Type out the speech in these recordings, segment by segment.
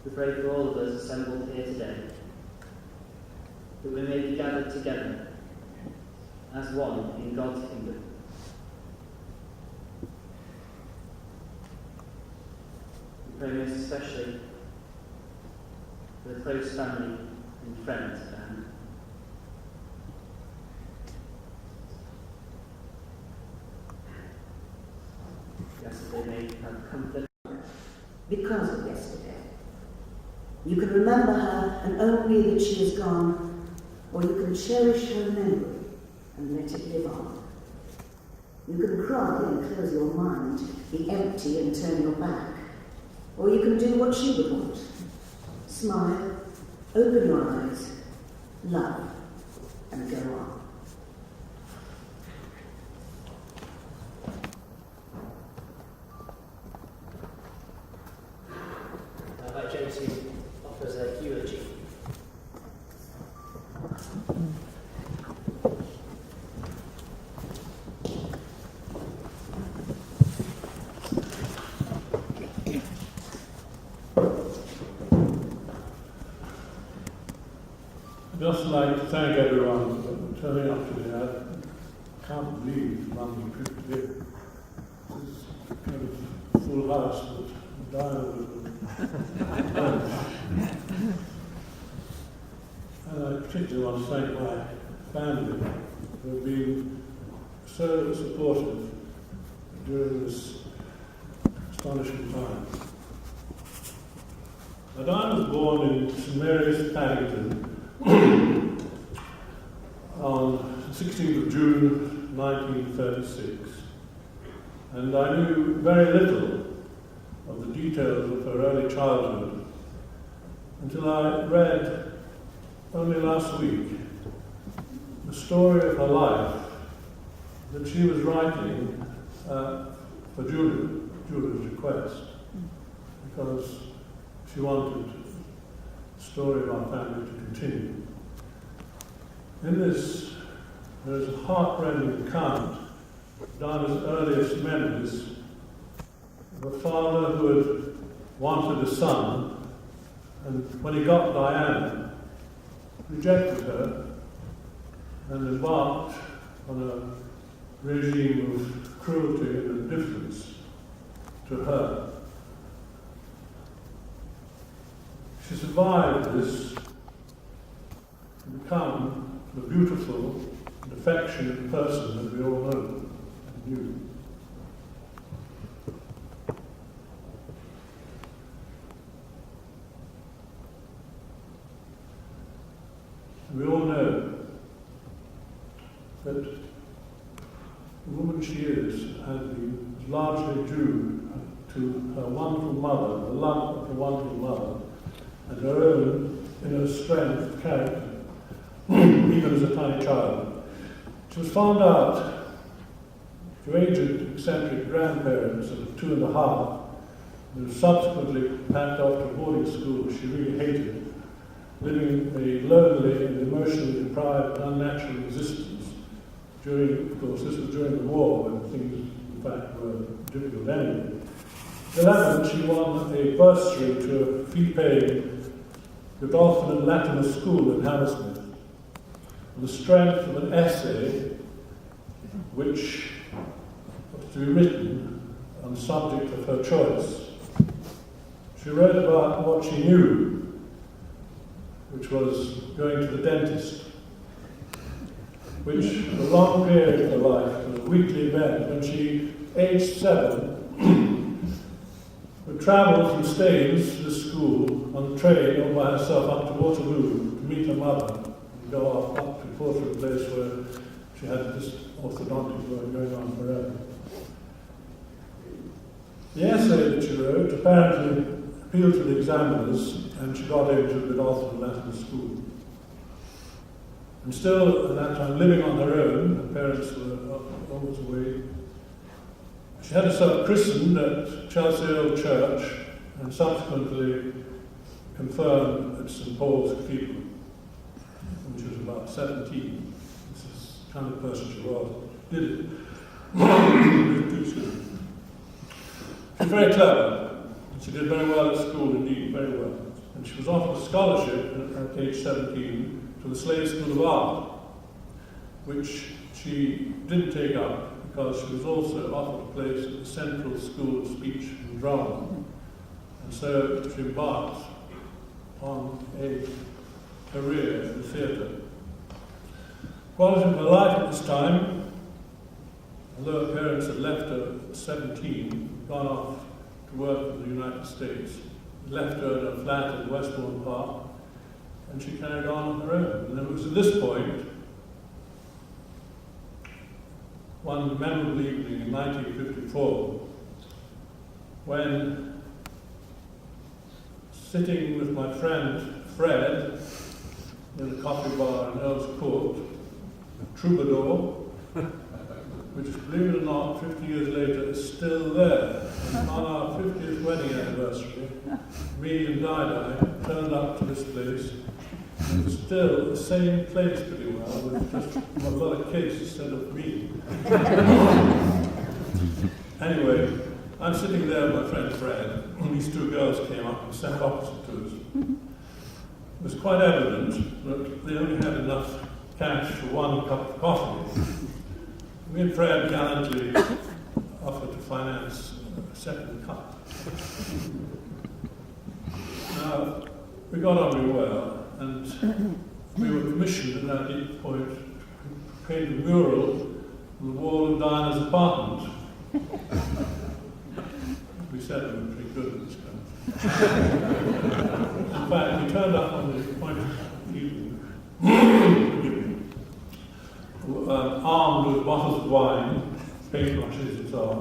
We pray for all of us assembled here today, that we may be gathered together as one in God's kingdom. We pray most especially for the close family and friends of Anne. We ask that they may have comfort because of yesterday. You can remember her and only that she is gone, or you can cherish her memory and let it live on. You can cry and close your mind, be empty and turn your back, or you can do what she would want. Smile, open your eyes, love, and go on. Josie offers a eulogy. I'd just like to thank everyone for turning up today. I can't believe London Crypt here. It's kind of full house, but Diana was. And I particularly want to thank my family who have been so supportive during this astonishing time. Diana was born in St Mary's, Paddington on the 16th of June 1936, and I knew very little of the details of her early childhood until I read only last week the story of her life that she was writing for Julia's request, because she wanted the story of our family to continue. In this, there is a heartrending account of Diana's earliest memories of a father who had wanted a son, and when he got Diana, rejected her and embarked on a regime of cruelty and indifference to her. She survived this to become the beautiful and affectionate person that we all know and knew. We all know that the woman she is has been largely due to her wonderful mother, the love of her wonderful mother, and her own inner strength of character, even as a tiny child. She was found out to aged, eccentric grandparents of 2½, and was subsequently packed off to boarding school she really hated, living a lonely and emotionally deprived and unnatural existence during, of course, this was during the war when things, in fact, were difficult anyway. At 11, she won a bursary to a fee-paying Godolphin and Latimer School in Hammersmith on the strength of an essay which was to be written on the subject of her choice. She wrote about what she knew, which was going to the dentist, which for a long period of her life was a weekly event. When she, aged 7, would travel from Staines to the school on the train all by herself up to Waterloo to meet her mother and go up to Portland Place where she had this orthodontic work going on forever. The essay that she wrote apparently appealed to the examiners, and she got into the Godolphin and Latimer School. And still, at that time, living on her own, her parents were always away. She had herself christened at Chelsea Old Church and subsequently confirmed at St Paul's Cathedral when she was about 17. This is the kind of person she was. Did it. She was very clever. She did very well at school indeed, very well. and she was offered a scholarship at age 17 to the Slade School of Art, which she didn't take up because she was also offered a place at the Central School of Speech and Drama. And so she embarked on a career in the theatre. Quality of her life at this time, although her parents had left her at 17, gone off to work in the United States, left her in a flat in Westbourne Park, and she carried on her own. And it was at this point, one memorable evening in 1954, when, sitting with my friend Fred in a coffee bar in Earl's Court, Troubadour, which, believe it or not, 50 years later is still there. And on our 50th wedding anniversary, me and Di turned up to this place. It was still the same place pretty well, with just a lot of kids instead of me. Anyway, I'm sitting there with my friend Fred, and these two girls came up and sat opposite to us. It was quite evident that they only had enough cash for one cup of coffee. Me and Fred gallantly offered to finance a second cup. Now, we got on really well, and we were commissioned at that point to paint a mural on the wall of Diana's apartment. We said we were pretty good at this kind of thing. In fact, we turned up on the point of evening, armed with bottles of wine, paintbrushes and so on.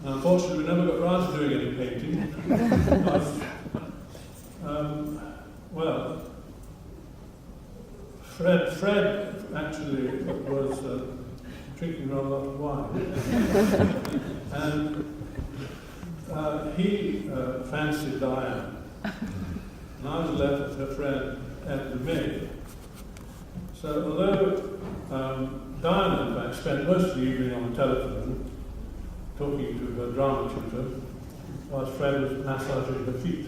And unfortunately, we never got round to doing any painting because, well, Fred actually was drinking rather a lot of wine. And he fancied Diane. And I was left with her friend, Ed May. So although Diana, in fact, spent most of the evening on the telephone talking to her drama tutor, whilst Fred was massaging her feet.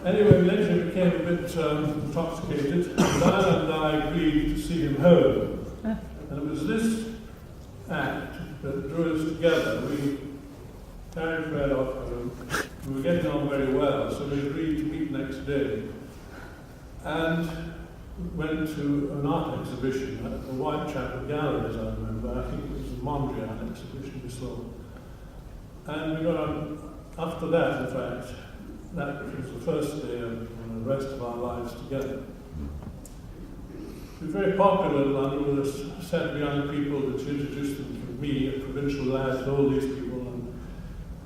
Anyway, we later became a bit intoxicated. Diana and I agreed to see him home. And it was this act that drew us together. We carried Fred off home. We were getting on very well, so we agreed to meet next day. And went to an art exhibition at the Whitechapel Gallery, as I remember. I think it was the Mondrian exhibition we saw. And we got on, after that, in fact, that was the first day of the rest of our lives together. We were very popular in London with a set of young people that introduced them to me, a provincial lad, to all these people. And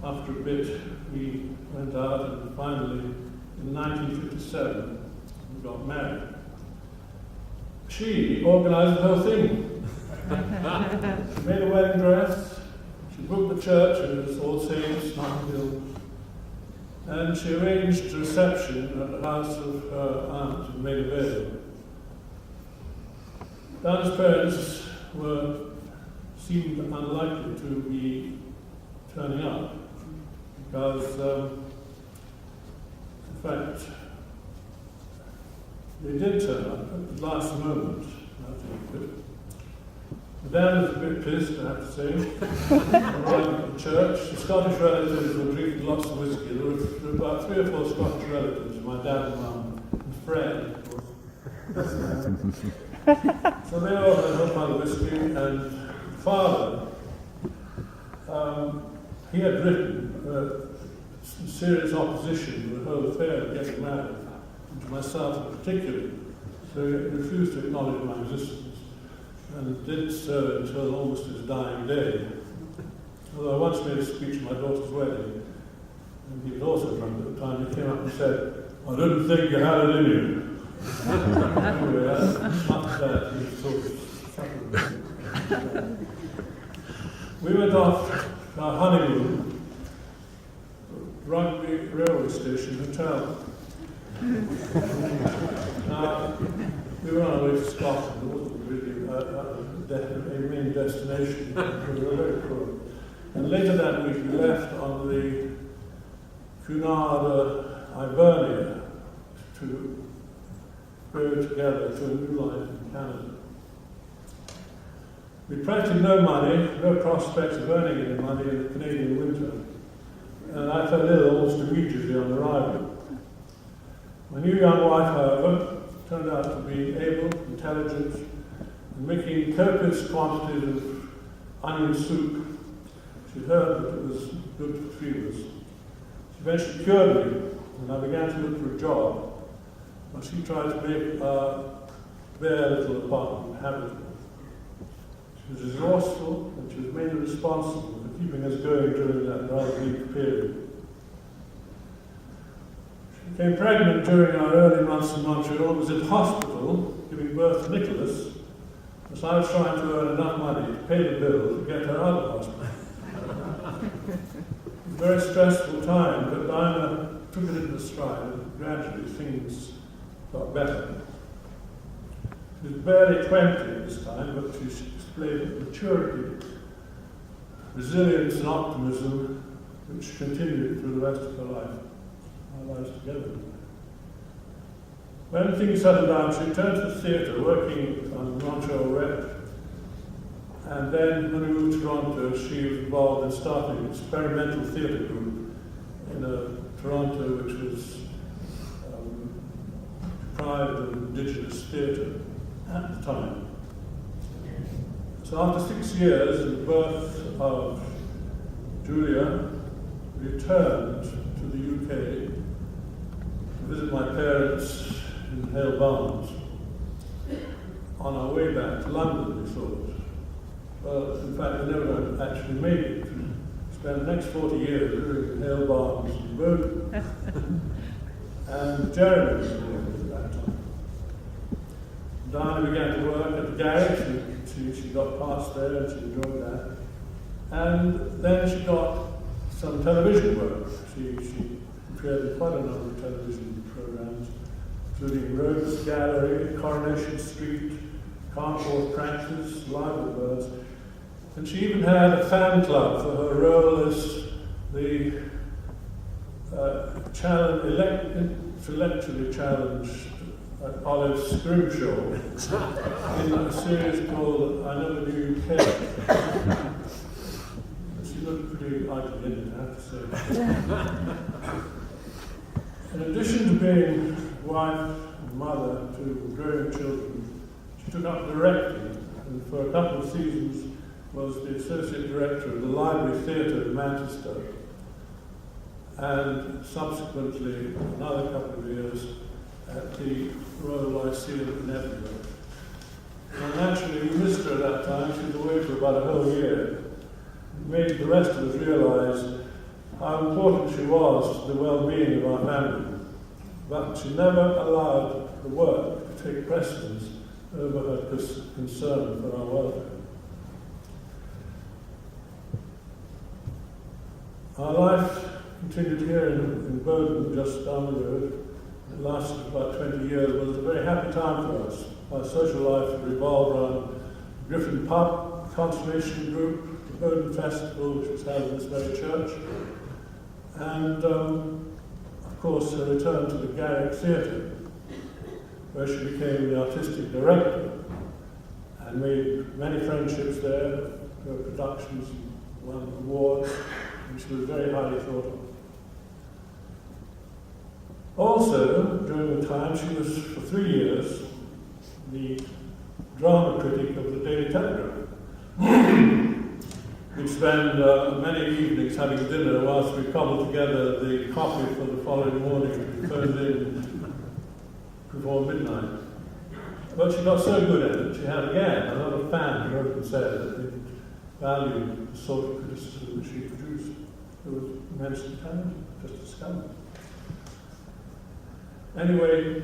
after a bit, we went out, and finally, in 1957, we got married. She organised the whole thing. She made a wedding dress, she booked the church, it was All Saints, Notting Hill, and she arranged a reception at the house of her aunt in Maida Vale. Diana's parents seemed unlikely to be turning up, because, in fact, they did turn up at the last moment, I think. The dad was a bit pissed, I have to say. Arrived at the church. The Scottish relatives were drinking lots of whiskey. There were about 3 or 4 Scottish relatives, my dad and mum, and Fred, of course. So they all had a whole pile of whiskey, and father, he had written serious opposition to the whole affair of getting married, and to myself in particular. So he refused to acknowledge my existence, and did so until almost his dying day. Although I once made a speech at my daughter's wedding, and he was also drunk at the time, he came up and said, "I didn't think you had it in you." Anyway, after that, he sort of we went off our honeymoon, Rugby Railway Station Hotel. Now, we were on our way to Scotland. It wasn't really a main destination. We were very poor. And later that week, we left on the Cunard Ivernia to go together to a new life in Canada. We practically no money, no prospects of earning any money in the Canadian winter, and I fell ill almost immediately on arrival. My new young wife, however, turned out to be able, intelligent, and making copious quantities of onion soup. She'd heard that it was good for fevers. She eventually cured me, and I began to look for a job, and she tried to make our bare little apartment habitable. She was resourceful, and she was mainly responsible for keeping us going during that rather bleak period. She became pregnant during our early months in Montreal, was in hospital, giving birth to Nicholas, as I was trying to earn enough money to pay the bill to get her out of hospital. It was a very stressful time, but Diana took it into stride, and gradually things got better. She was barely 20 at this time, but she displayed maturity, resilience and optimism, which continued through the rest of her life, our lives together. When things settled down, she returned to the theatre, working on the Montreal Rep. And then, when we moved to Toronto, she was involved in starting an experimental theatre group in Toronto, which was deprived of Indigenous theatre at the time. So after 6 years and the birth of Julia, we returned to the UK to visit my parents in Hale Barnes. On our way back to London, we thought. Well, in fact, we never actually made it. Spent the next 40 years living in Hale Barnes and Bowden. And Jeremy was living at that time. Diana began to work at the garage. She got past there and she enjoyed that. And then she got some television work. She created quite a number of television programs, including Rose Gallery, Coronation Street, Carnforth Practice, Live with Birds. And she even had a fan club for her role as the intellectually challenged Olive Scrimshaw in a series called I Never Knew You Cared. She looked pretty ugly in it, I have to say. In addition to being wife and mother to growing children, she took up directing, and for a couple of seasons was the associate director of the Library Theatre in Manchester, and subsequently another couple of years at the Royal Lyceum in Edinburgh. And naturally, we missed her at that time. She was away for about a whole year. It made the rest of us realise how important she was to the well-being of our family. But she never allowed the work to take precedence over her concern for our welfare. Our life continued here in Bowden, just down the road. It lasted about 20 years. It was a very happy time for us. Our social life revolved around Griffin Pub, Conservation Group, the Bowden Festival, which was held in this very church, and of course a return to the Garrick Theatre, where she became the artistic director and made many friendships there, her productions, won awards, and she was very highly thought of. Also, during the time, she was, for 3 years, the drama critic of the Daily Telegraph. We'd spend many evenings having dinner whilst we cobbled together the copy for the following morning to be phoned in before midnight. But she got so good at it, she had again another fan who wrote and said that they valued the sort of criticism that she produced. It was immensely talented, just discovered. Anyway,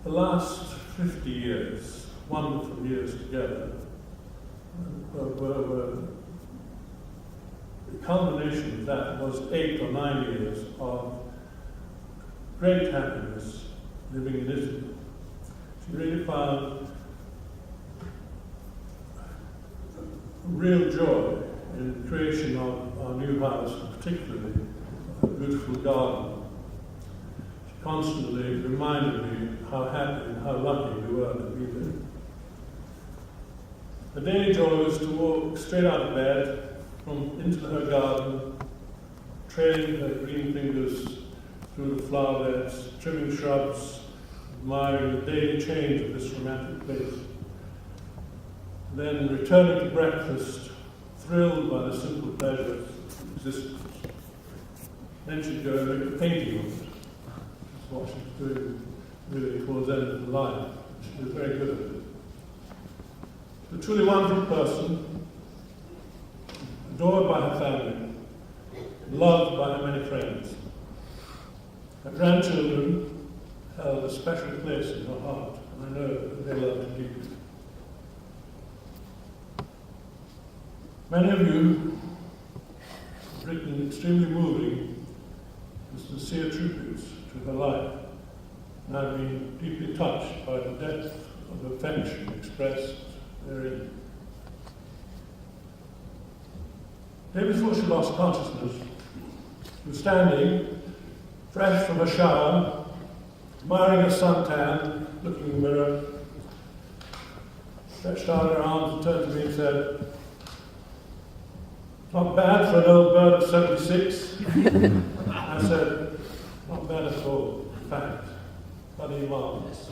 the last 50 years, wonderful years together, were the culmination of that was 8 or 9 years of great happiness living in Italy. She really found real joy in the creation of our new house, particularly a beautiful garden. She constantly reminded me how happy and how lucky we were to be there. The daily joy was to walk straight out of bed into her garden, trailing her green fingers through the flower beds, trimming shrubs, admiring the daily change of this romantic place. Then returning to breakfast, thrilled by the simple pleasures of existence. Then she'd go and make a painting of it. That's what she was doing really towards the end of her life. She was very good at it. A truly wonderful person, adored by her family, loved by her many friends. Her grandchildren held a special place in her heart, and I know that they loved her deeply. Many of you have written extremely moving and sincere tributes to her life, and I've been deeply touched by the depth of affection expressed therein. Day before she lost consciousness, she was standing, fresh from a shower, admiring her suntan, looking in the mirror, stretched out her arms and turned to me and said, "Not bad for an old bird of 76. I said, "Not bad at all, in fact, bloody marvellous."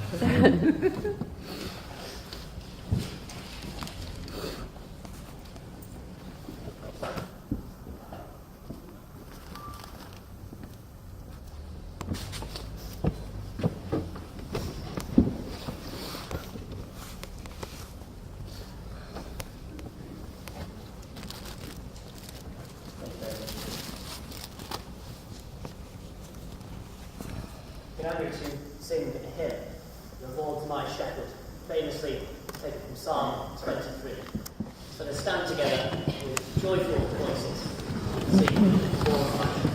Can I get to sing a hymn, "The Lord's My Shepherd," famously taken from Psalm 23. So let's stand together with joyful voices and sing "The Lord's My Shepherd."